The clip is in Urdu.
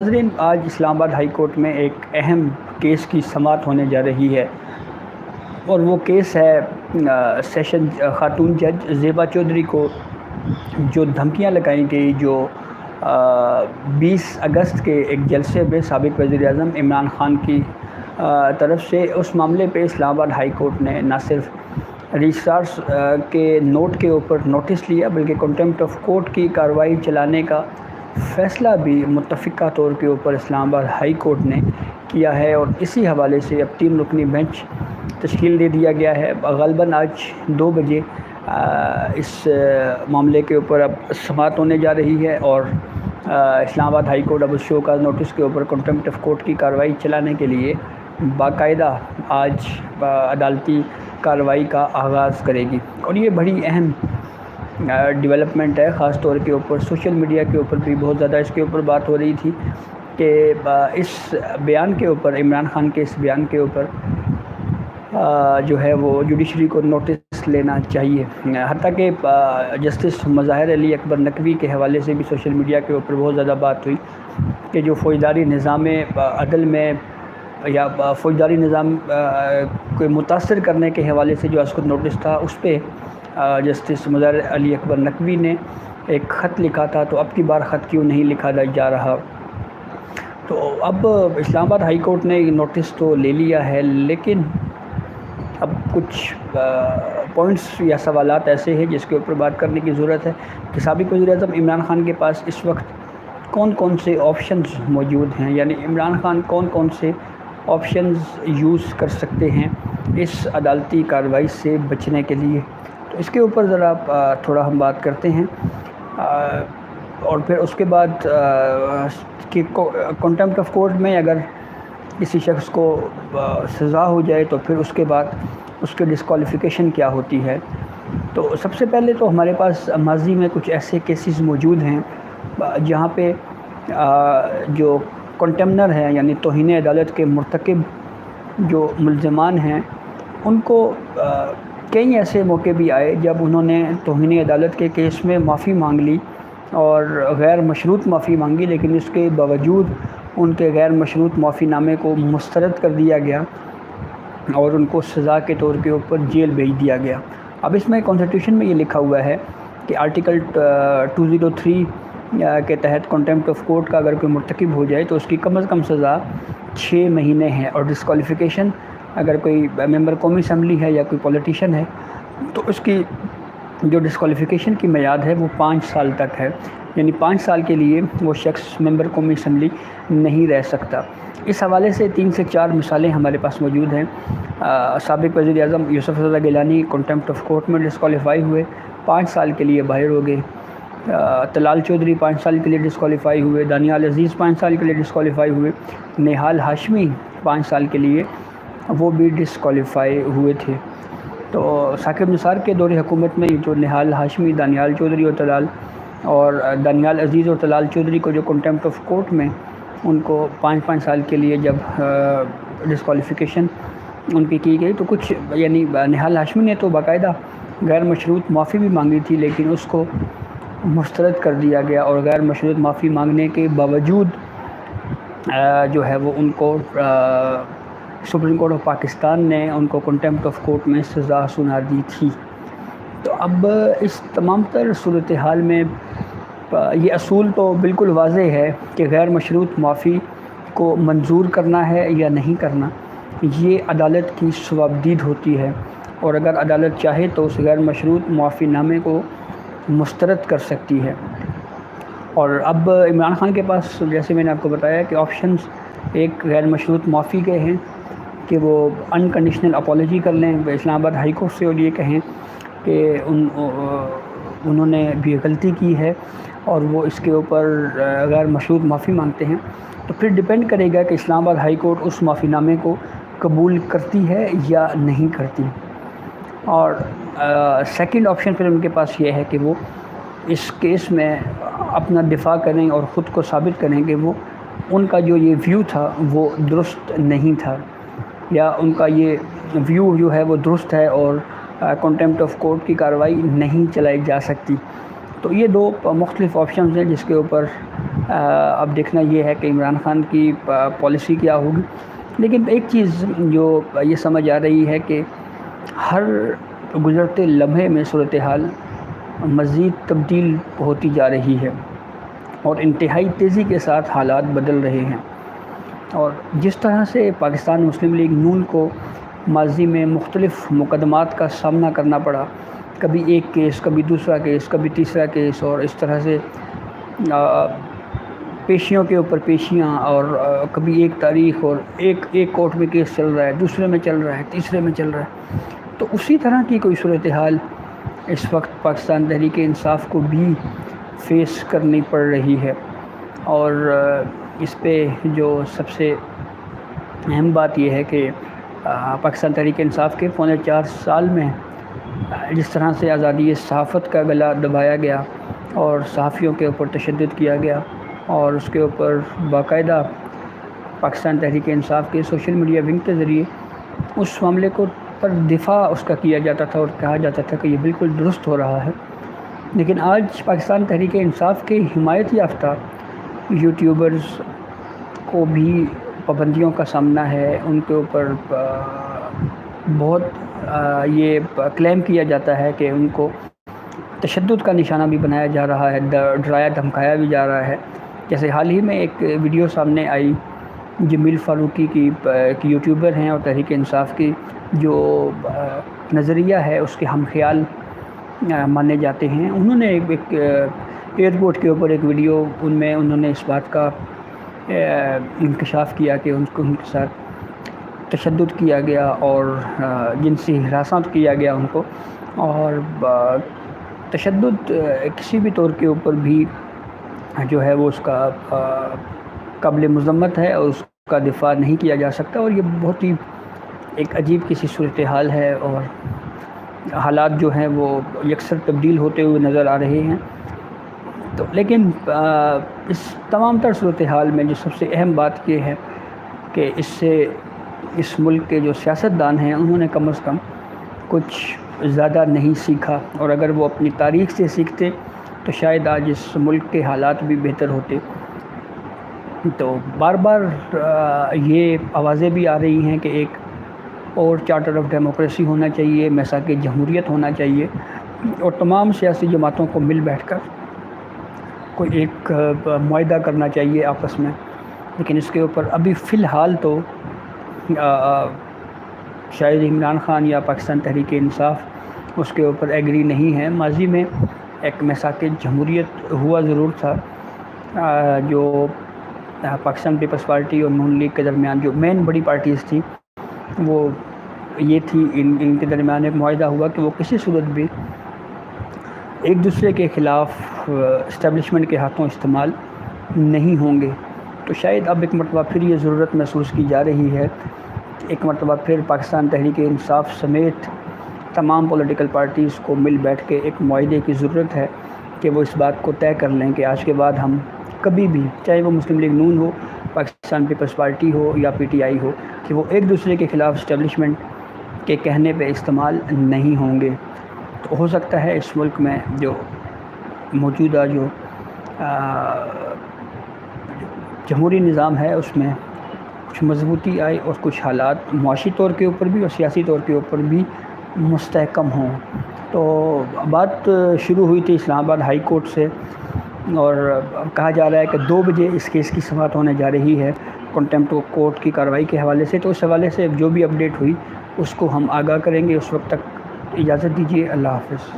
ناظرین، آج اسلام آباد ہائی کورٹ میں ایک اہم کیس کی سماعت ہونے جا رہی ہے اور وہ کیس ہے سیشن خاتون جج زیبا چودھری کو جو دھمکیاں لگائی گئی، جو 20 اگست کے ایک جلسے میں سابق وزیر اعظم عمران خان کی طرف سے۔ اس معاملے پہ اسلام آباد ہائی کورٹ نے نہ صرف رجسٹرارس کے نوٹ کے اوپر نوٹس لیا بلکہ کنٹمپٹ آف کورٹ کی کارروائی چلانے کا فیصلہ بھی متفقہ طور کے اوپر اسلام آباد ہائی کورٹ نے کیا ہے، اور اسی حوالے سے اب 3 رکنی بینچ تشکیل دے دیا گیا ہے۔ غالباً آج 2 بجے اس معاملے کے اوپر اب سماعت ہونے جا رہی ہے، اور اسلام آباد ہائی کورٹ اب اس شو کاز نوٹس کے اوپر کنٹمپٹ آف کورٹ کی کارروائی چلانے کے لیے باقاعدہ آج عدالتی کارروائی کا آغاز کرے گی، اور یہ بڑی اہم ڈیولپمنٹ ہے۔ خاص طور کے اوپر سوشل میڈیا کے اوپر بھی بہت زیادہ اس کے اوپر بات ہو رہی تھی کہ اس بیان کے اوپر، عمران خان کے اس بیان کے اوپر جو ہے وہ جوڈیشری کو نوٹس لینا چاہیے۔ حتیٰ کہ جسٹس مظاہر علی اکبر نقوی کے حوالے سے بھی سوشل میڈیا کے اوپر بہت زیادہ بات ہوئی کہ جو فوجداری نظام عدل میں یا فوجداری نظام کو متاثر کرنے کے حوالے سے جو اس کو نوٹس تھا، اس پہ جسٹس مظاہر علی اکبر نقوی نے ایک خط لکھا تھا، تو اب کی بار خط کیوں نہیں لکھا جا رہا؟ تو اب اسلام آباد ہائی کورٹ نے یہ نوٹس تو لے لیا ہے، لیکن اب کچھ پوائنٹس یا سوالات ایسے ہیں جس کے اوپر بات کرنے کی ضرورت ہے کہ سابق وزیر اعظم عمران خان کے پاس اس وقت کون کون سے آپشنز موجود ہیں، یعنی عمران خان کون کون سے آپشنز یوز کر سکتے ہیں اس عدالتی کارروائی سے بچنے کے لیے۔ تو اس کے اوپر ذرا تھوڑا ہم بات کرتے ہیں، اور پھر اس کے بعد کہ کنٹمپٹ آف کورٹ میں اگر کسی شخص کو سزا ہو جائے تو پھر اس کے بعد اس کے ڈسکوالیفیکیشن کیا ہوتی ہے۔ تو سب سے پہلے تو ہمارے پاس ماضی میں کچھ ایسے کیسز موجود ہیں جہاں پہ جو کنٹمنر ہیں، یعنی توہین عدالت کے مرتکب جو ملزمان ہیں، ان کو کئی ایسے موقع بھی آئے جب انہوں نے توہین عدالت کے کیس میں معافی مانگ لی اور غیر مشروط معافی مانگی، لیکن اس کے باوجود ان کے غیر مشروط معافی نامے کو مسترد کر دیا گیا اور ان کو سزا کے طور کے اوپر جیل بھیج دیا گیا۔ اب اس میں کانسٹیٹیوشن میں یہ لکھا ہوا ہے کہ آرٹیکل 203 کے تحت کنٹمپٹ آف کورٹ کا اگر کوئی مرتکب ہو جائے تو اس کی کم از کم سزا 6 مہینے ہے، اور ڈسکوالیفیکیشن اگر کوئی ممبر قومی اسمبلی ہے یا کوئی پولیٹیشین ہے تو اس کی جو ڈسکوالیفیکیشن کی میعاد ہے وہ 5 سال تک ہے، یعنی 5 سال کے لیے وہ شخص ممبر قومی اسمبلی نہیں رہ سکتا۔ اس حوالے سے 3 سے 4 مثالیں ہمارے پاس موجود ہیں۔ سابق وزیر اعظم یوسف Raza Gilani contempt of court میں ڈسکوالیفائی ہوئے، 5 سال کے لیے باہر ہو گئے۔ طلال چودھری 5 سال کے لیے ڈسکوالیفائی ہوئے، دانیال عزیز 5 سال کے لیے ڈسکوالیفائی ہوئے، نہال ہاشمی 5 سال کے لیے وہ بھی ڈسکوالیفائی ہوئے تھے۔ تو ثاقب نثار کے دور حکومت میں جو نہال ہاشمی، دانیال چودھری اور دانیال عزیز اور طلال چودھری کو جو کنٹمپٹ آف کورٹ میں ان کو 5 سال کے لیے جب ڈسکوالیفیکیشن ان کی گئی، تو کچھ یعنی نہال ہاشمی نے تو باقاعدہ غیر مشروط معافی بھی مانگی تھی، لیکن اس کو مسترد کر دیا گیا، اور غیر مشروط معافی مانگنے کے باوجود جو ہے وہ ان کو سپریم کورٹ آف پاکستان نے ان کو کنٹمپٹ آف کورٹ میں سزا سنا دی تھی۔ تو اب اس تمام تر صورتحال میں یہ اصول تو بالکل واضح ہے کہ غیر مشروط معافی کو منظور کرنا ہے یا نہیں کرنا، یہ عدالت کی صوابدید ہوتی ہے، اور اگر عدالت چاہے تو اس غیر مشروط معافی نامے کو مسترد کر سکتی ہے۔ اور اب عمران خان کے پاس، جیسے میں نے آپ کو بتایا کہ آپشنز ایک غیر مشروط معافی کے ہیں کہ وہ انکنڈیشنل اپالوجی کر لیں اسلام آباد ہائی کورٹ سے، اور یہ کہیں کہ انہوں نے بھی غلطی کی ہے اور وہ اس کے اوپر غیر مشروط معافی مانگتے ہیں۔ تو پھر ڈیپینڈ کرے گا کہ اسلام آباد ہائی کورٹ اس معافی نامے کو قبول کرتی ہے یا نہیں کرتی۔ اور سیکنڈ آپشن پھر ان کے پاس یہ ہے کہ وہ اس کیس میں اپنا دفاع کریں اور خود کو ثابت کریں کہ وہ ان کا جو یہ ویو تھا وہ درست نہیں تھا، یا ان کا یہ ویو جو ہے وہ درست ہے اور کنٹمپٹ آف کورٹ کی کارروائی نہیں چلائی جا سکتی۔ تو یہ 2 مختلف آپشنز ہیں جس کے اوپر اب دیکھنا یہ ہے کہ عمران خان کی پالیسی کیا ہوگی. لیکن ایک چیز جو یہ سمجھ آ رہی ہے کہ ہر گزرتے لمحے میں صورتحال مزید تبدیل ہوتی جا رہی ہے اور انتہائی تیزی کے ساتھ حالات بدل رہے ہیں. اور جس طرح سے پاکستان مسلم لیگ نون کو ماضی میں مختلف مقدمات کا سامنا کرنا پڑا، کبھی ایک کیس، کبھی دوسرا کیس، کبھی تیسرا کیس، اور اس طرح سے پیشیوں کے اوپر پیشیاں، اور کبھی ایک تاریخ، اور ایک کورٹ میں کیس چل رہا ہے، دوسرے میں چل رہا ہے، تیسرے میں چل رہا ہے. تو اسی طرح کی کوئی صورتحال اس وقت پاکستان تحریک انصاف کو بھی فیس کرنی پڑ رہی ہے. اور اس پہ جو سب سے اہم بات یہ ہے کہ پاکستان تحریک انصاف کے 4.25 سال میں جس طرح سے آزادی صحافت کا گلا دبایا گیا اور صحافیوں کے اوپر تشدد کیا گیا، اور اس کے اوپر باقاعدہ پاکستان تحریک انصاف کے سوشل میڈیا ونگ کے ذریعے اس معاملے کو پر دفاع اس کا کیا جاتا تھا اور کہا جاتا تھا کہ یہ بالکل درست ہو رہا ہے. لیکن آج پاکستان تحریک انصاف کے حمایت یافتہ یوٹیوبرز کو بھی پابندیوں کا سامنا ہے. ان کے اوپر بہت یہ کلیم کیا جاتا ہے کہ ان کو تشدد کا نشانہ بھی بنایا جا رہا ہے، ڈرایا دھمکایا بھی جا رہا ہے. جیسے حال ہی میں ایک ویڈیو سامنے آئی جمیل فاروقی کی یوٹیوبر ہیں اور تحریک انصاف کی جو نظریہ ہے اس کے ہم خیال مانے جاتے ہیں. انہوں نے ایک ایئرپورٹ کے اوپر ایک ویڈیو انہوں نے اس بات کا انکشاف کیا کہ ان کے ساتھ تشدد کیا گیا اور جنسی ہراساں کیا گیا ان کو، اور تشدد کسی بھی طور کے اوپر بھی جو ہے وہ اس کا قابل مذمت ہے اور اس کا دفاع نہیں کیا جا سکتا. اور یہ بہت ہی ایک عجیب کسی صورتحال ہے اور حالات جو ہیں وہ یکسر تبدیل ہوتے ہوئے نظر آ رہے ہیں. تو لیکن اس تمام تر صورتحال میں جو سب سے اہم بات یہ ہے کہ اس ملک کے جو سیاستدان ہیں انہوں نے کم از کم کچھ زیادہ نہیں سیکھا، اور اگر وہ اپنی تاریخ سے سیکھتے تو شاید آج اس ملک کے حالات بھی بہتر ہوتے. تو بار بار یہ آوازیں بھی آ رہی ہیں کہ ایک اور چارٹر آف ڈیموکریسی ہونا چاہیے، میثاق جمہوریت ہونا چاہیے، اور تمام سیاسی جماعتوں کو مل بیٹھ کر کوئی ایک معاہدہ کرنا چاہیے آپس میں. لیکن اس کے اوپر ابھی فی الحال تو شاید عمران خان یا پاکستان تحریک انصاف اس کے اوپر ایگری نہیں ہے. ماضی میں ایک میثاق جمہوریت ہوا ضرور تھا جو پاکستان پیپلز پارٹی اور نون لیگ کے درمیان جو مین بڑی پارٹیز تھیں وہ یہ تھی، ان کے درمیان ایک معاہدہ ہوا کہ وہ کسی صورت بھی ایک دوسرے کے خلاف اسٹیبلشمنٹ کے ہاتھوں استعمال نہیں ہوں گے. تو شاید اب ایک مرتبہ پھر یہ ضرورت محسوس کی جا رہی ہے، ایک مرتبہ پھر پاکستان تحریک انصاف سمیت تمام پولیٹیکل پارٹیز کو مل بیٹھ کے ایک معاہدے کی ضرورت ہے کہ وہ اس بات کو طے کر لیں کہ آج کے بعد ہم کبھی بھی، چاہے وہ مسلم لیگ نون ہو، پاکستان پیپلز پارٹی ہو یا پی ٹی آئی ہو، کہ وہ ایک دوسرے کے خلاف اسٹیبلشمنٹ کے کہنے پہ استعمال نہیں ہوں گے. تو ہو سکتا ہے اس ملک میں جو موجودہ جو جمہوری نظام ہے اس میں کچھ مضبوطی آئے اور کچھ حالات معاشی طور کے اوپر بھی اور سیاسی طور کے اوپر بھی مستحکم ہوں. تو بات شروع ہوئی تھی اسلام آباد ہائی کورٹ سے، اور کہا جا رہا ہے کہ 2 بجے اس کیس کی سماعت ہونے جا رہی ہے کنٹیمپٹ کورٹ کی کارروائی کے حوالے سے. تو اس حوالے سے جو بھی اپڈیٹ ہوئی اس کو ہم آگاہ کریں گے. اس وقت تک اجازت دیجیے، اللہ حافظ.